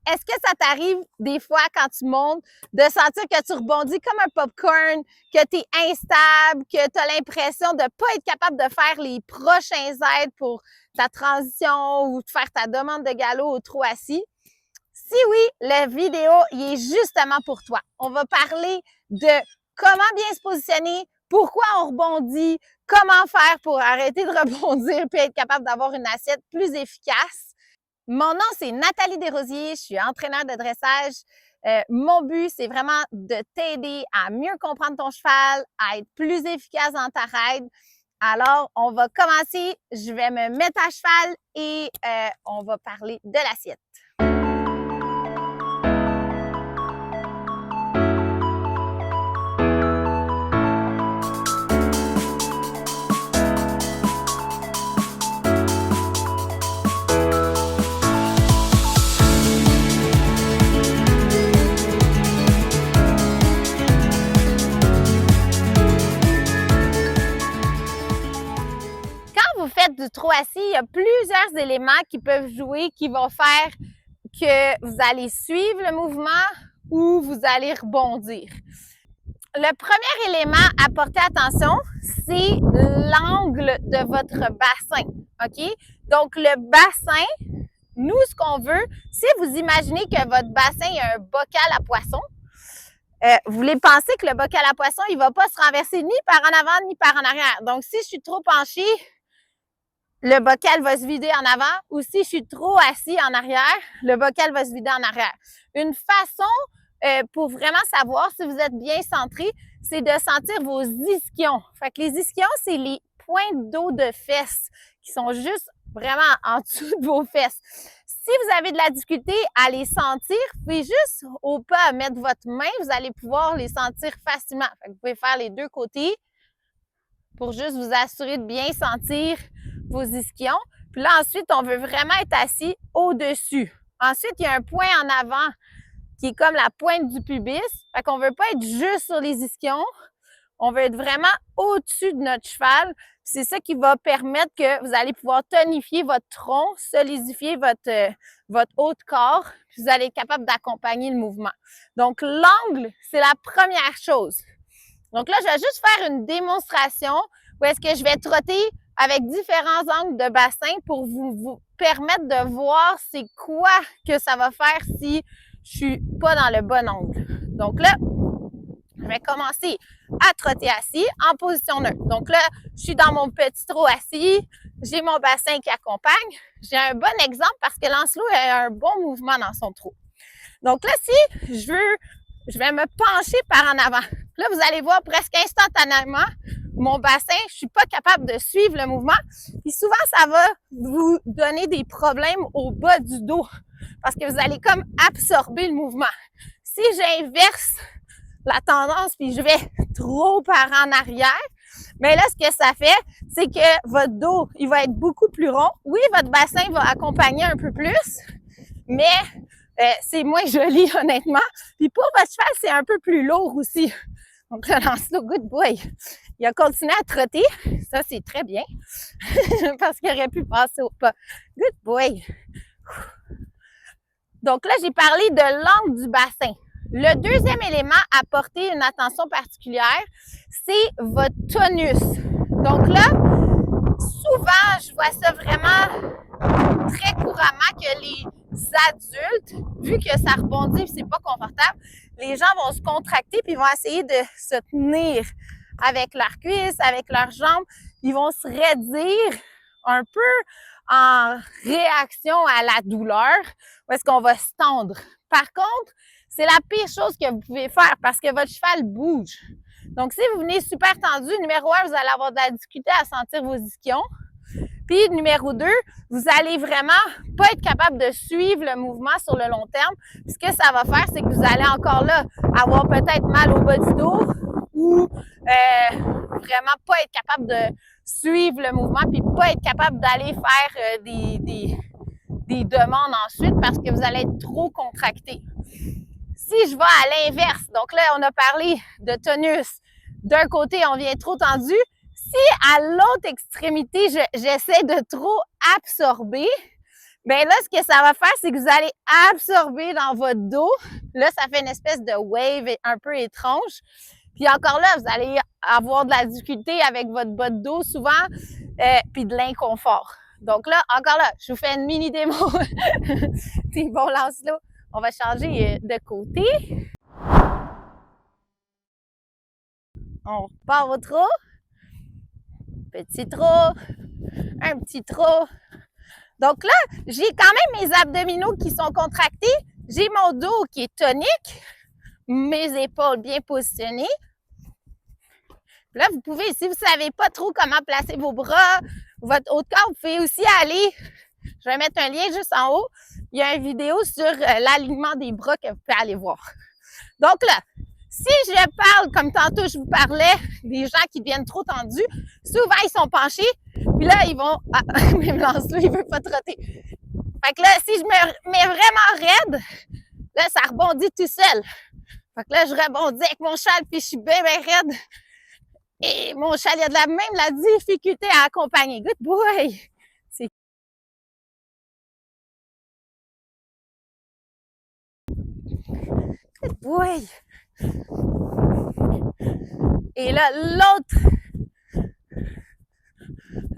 Est-ce que ça t'arrive des fois quand tu montes de sentir que tu rebondis comme un popcorn, que tu es instable, que tu as l'impression de ne pas être capable de faire les prochains aides pour ta transition ou de faire ta demande de galop au trot assis? Si oui, la vidéo il est justement pour toi. On va parler de comment bien se positionner, pourquoi on rebondit, comment faire pour arrêter de rebondir et être capable d'avoir une assiette plus efficace. Mon nom, c'est Nathalie Desrosiers, je suis entraîneur de dressage. Mon but, c'est vraiment de t'aider à mieux comprendre ton cheval, à être plus efficace dans ta ride. Alors, on va commencer. Je vais me mettre à cheval et on va parler de l'assiette. Vous faites du trot assis, il y a plusieurs éléments qui peuvent jouer, qui vont faire que vous allez suivre le mouvement ou vous allez rebondir. Le premier élément à porter attention, c'est l'angle de votre bassin, OK? Donc, le bassin, nous, ce qu'on veut, si vous imaginez que votre bassin est un bocal à poisson, vous voulez penser que le bocal à poisson, il ne va pas se renverser ni par en avant ni par en arrière. Donc, si je suis trop penchée, le bocal va se vider en avant, ou si je suis trop assis en arrière, le bocal va se vider en arrière. Une façon pour vraiment savoir si vous êtes bien centré, c'est de sentir vos ischions. Fait que les ischions, c'est les pointes d'eau de fesses qui sont juste vraiment en dessous de vos fesses. Si vous avez de la difficulté à les sentir, vous pouvez juste au pas mettre votre main, vous allez pouvoir les sentir facilement. Fait que vous pouvez faire les deux côtés pour juste vous assurer de bien sentir vos ischions. Puis là, ensuite, on veut vraiment être assis au-dessus. Ensuite, il y a un point en avant qui est comme la pointe du pubis. Fait qu'on veut pas être juste sur les ischions. On veut être vraiment au-dessus de notre cheval. C'est ça qui va permettre que vous allez pouvoir tonifier votre tronc, solidifier votre haut de corps, puis vous allez être capable d'accompagner le mouvement. Donc, l'angle, c'est la première chose. Donc là, je vais juste faire une démonstration où est-ce que je vais trotter avec différents angles de bassin pour vous permettre de voir c'est quoi que ça va faire si je suis pas dans le bon angle. Donc là, je vais commencer à trotter assis en position neutre. Donc là, je suis dans mon petit trot assis, j'ai mon bassin qui accompagne. J'ai un bon exemple parce que Lancelot a un bon mouvement dans son trot. Donc là, si je vais me pencher par en avant. Là, vous allez voir presque instantanément mon bassin, je suis pas capable de suivre le mouvement. Puis souvent, ça va vous donner des problèmes au bas du dos parce que vous allez comme absorber le mouvement. Si j'inverse la tendance puis je vais trop par en arrière, mais là, ce que ça fait, c'est que votre dos, il va être beaucoup plus rond. Oui, votre bassin va accompagner un peu plus, mais c'est moins joli, honnêtement. Puis pour votre cheval, c'est un peu plus lourd aussi. Donc là, Lancelot, good boy. Il a continué à trotter. Ça, c'est très bien. Parce qu'il aurait pu passer au pas. Good boy. Donc là, j'ai parlé de l'angle du bassin. Le deuxième élément à porter une attention particulière, c'est votre tonus. Donc là, souvent, je vois ça vraiment très couramment que les adultes, vu que ça rebondit et c'est pas confortable, les gens vont se contracter puis vont essayer de se tenir avec leurs cuisses, avec leurs jambes. Ils vont se raidir un peu en réaction à la douleur ou est-ce qu'on va se tendre. Par contre, c'est la pire chose que vous pouvez faire parce que votre cheval bouge. Donc, si vous venez super tendu, numéro 1, vous allez avoir de la difficulté à sentir vos ischions. Puis, numéro 2, vous allez vraiment pas être capable de suivre le mouvement sur le long terme. Puis, ce que ça va faire, c'est que vous allez encore là avoir peut-être mal au bas du dos ou vraiment pas être capable de suivre le mouvement puis pas être capable d'aller faire des demandes ensuite parce que vous allez être trop contracté. Si je vais à l'inverse, donc là, on a parlé de tonus. D'un côté, on vient trop tendu. Si à l'autre extrémité, j'essaie de trop absorber, Bien là, ce que ça va faire, c'est que vous allez absorber dans votre dos. Là, ça fait une espèce de wave un peu étrange. Puis encore là, vous allez avoir de la difficulté avec votre bas de dos souvent, puis de l'inconfort. Donc là, encore là, je vous fais une mini démo. Puis bon, lance-le. On va changer de côté. On repart au trot. Petit trot. Un petit trot. Donc là, j'ai quand même mes abdominaux qui sont contractés. J'ai mon dos qui est tonique. Mes épaules bien positionnées. Là, vous pouvez, si vous ne savez pas trop comment placer vos bras, votre haut de corps, vous pouvez aussi aller, je vais mettre un lien juste en haut, il y a une vidéo sur l'alignement des bras que vous pouvez aller voir. Donc là, si je parle, comme tantôt je vous parlais, des gens qui deviennent trop tendus, souvent ils sont penchés, puis là, ils vont, ah, même Lancelot, il veut pas trotter. Fait que là, si je me mets vraiment raide, là, ça rebondit tout seul. Fait que là, je rebondis avec mon châle, puis je suis bien raide. Et mon châle, il a même la difficulté à accompagner. Good boy! C'est good boy! Et là,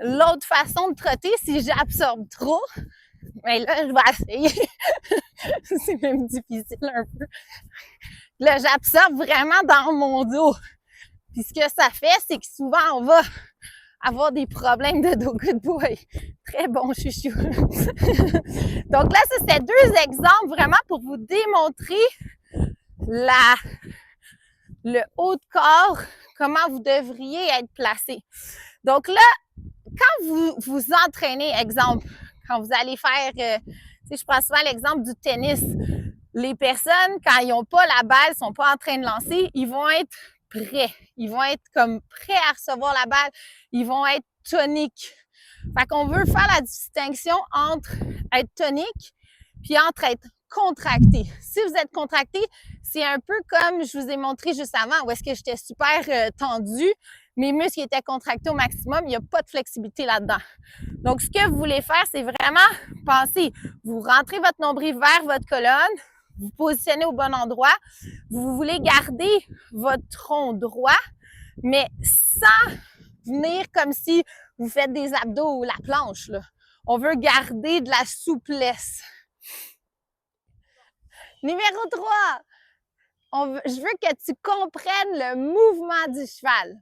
l'autre façon de trotter, si j'absorbe trop, mais là, je vais essayer. C'est même difficile un peu. Là, j'absorbe vraiment dans mon dos. Puis ce que ça fait, c'est que souvent, on va avoir des problèmes de dos. Good boy! Très bon chouchou. Donc là, c'était deux exemples vraiment pour vous démontrer le haut de corps, comment vous devriez être placé. Donc là, quand vous vous entraînez, exemple, quand vous allez faire, je prends souvent l'exemple du tennis. Les personnes, quand ils n'ont pas la balle, sont pas en train de lancer, ils vont être prêts. Ils vont être comme prêts à recevoir la balle. Ils vont être toniques. Fait qu'on veut faire la distinction entre être tonique puis entre être contracté. Si vous êtes contracté, c'est un peu comme je vous ai montré juste avant, où est-ce que j'étais super tendue, mes muscles étaient contractés au maximum, il n'y a pas de flexibilité là-dedans. Donc, ce que vous voulez faire, c'est vraiment penser, vous rentrez votre nombril vers votre colonne, vous positionnez au bon endroit, vous voulez garder votre tronc droit, mais sans venir comme si vous faites des abdos ou la planche, là. On veut garder de la souplesse. Numéro 3, je veux que tu comprennes le mouvement du cheval.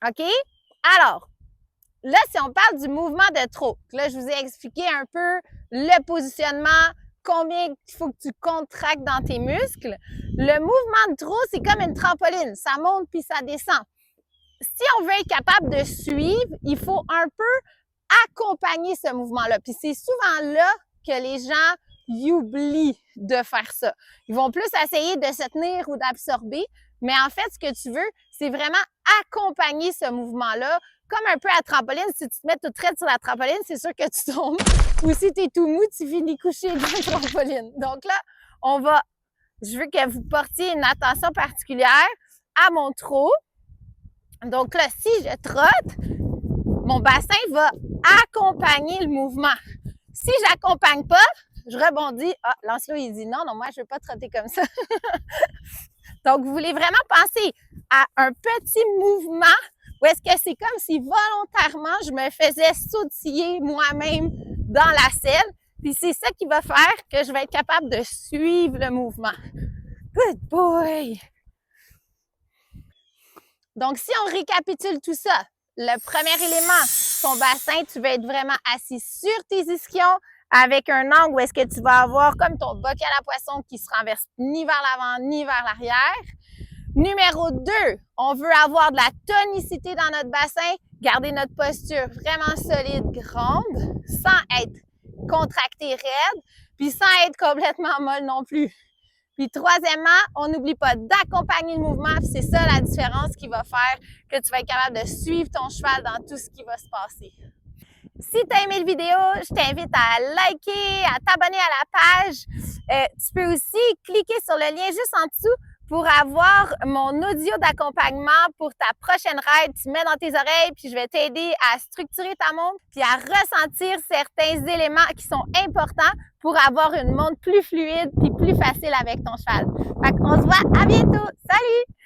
OK? Alors, là, si on parle du mouvement de trot, là, je vous ai expliqué un peu le positionnement, combien il faut que tu contractes dans tes muscles. Le mouvement de trot, c'est comme une trampoline. Ça monte puis ça descend. Si on veut être capable de suivre, il faut un peu accompagner ce mouvement-là. Puis c'est souvent là que les gens ils oublient de faire ça. Ils vont plus essayer de se tenir ou d'absorber, mais en fait, ce que tu veux, c'est vraiment accompagner ce mouvement-là, comme un peu à trampoline. Si tu te mets tout traite sur la trampoline, c'est sûr que tu tombes. Ou si tu es tout mou, tu finis couché dans la trampoline. Donc là, je veux que vous portiez une attention particulière à mon trot. Donc là, si je trotte, mon bassin va accompagner le mouvement. Si j'accompagne pas, je rebondis. Ah, Lancelot, il dit non, moi, je veux pas trotter comme ça. Donc, vous voulez vraiment penser à un petit mouvement où est-ce que c'est comme si volontairement, je me faisais sautiller moi-même dans la selle. Puis c'est ça qui va faire que je vais être capable de suivre le mouvement. Good boy! Donc, si on récapitule tout ça, le premier élément, ton bassin, tu vas être vraiment assis sur tes ischions avec un angle où est-ce que tu vas avoir comme ton bocal à poisson qui se renverse ni vers l'avant ni vers l'arrière. Numéro 2, on veut avoir de la tonicité dans notre bassin, garder notre posture vraiment solide, grande, sans être contracté raide, puis sans être complètement molle non plus. Puis troisièmement, on n'oublie pas d'accompagner le mouvement, puis c'est ça la différence qui va faire que tu vas être capable de suivre ton cheval dans tout ce qui va se passer. Si tu as aimé la vidéo, je t'invite à liker, à t'abonner à la page. Tu peux aussi cliquer sur le lien juste en dessous pour avoir mon audio d'accompagnement pour ta prochaine ride. Tu mets dans tes oreilles, puis je vais t'aider à structurer ta montre, puis à ressentir certains éléments qui sont importants pour avoir une montre plus fluide puis plus facile avec ton cheval. Fait qu'on se voit à bientôt. Salut!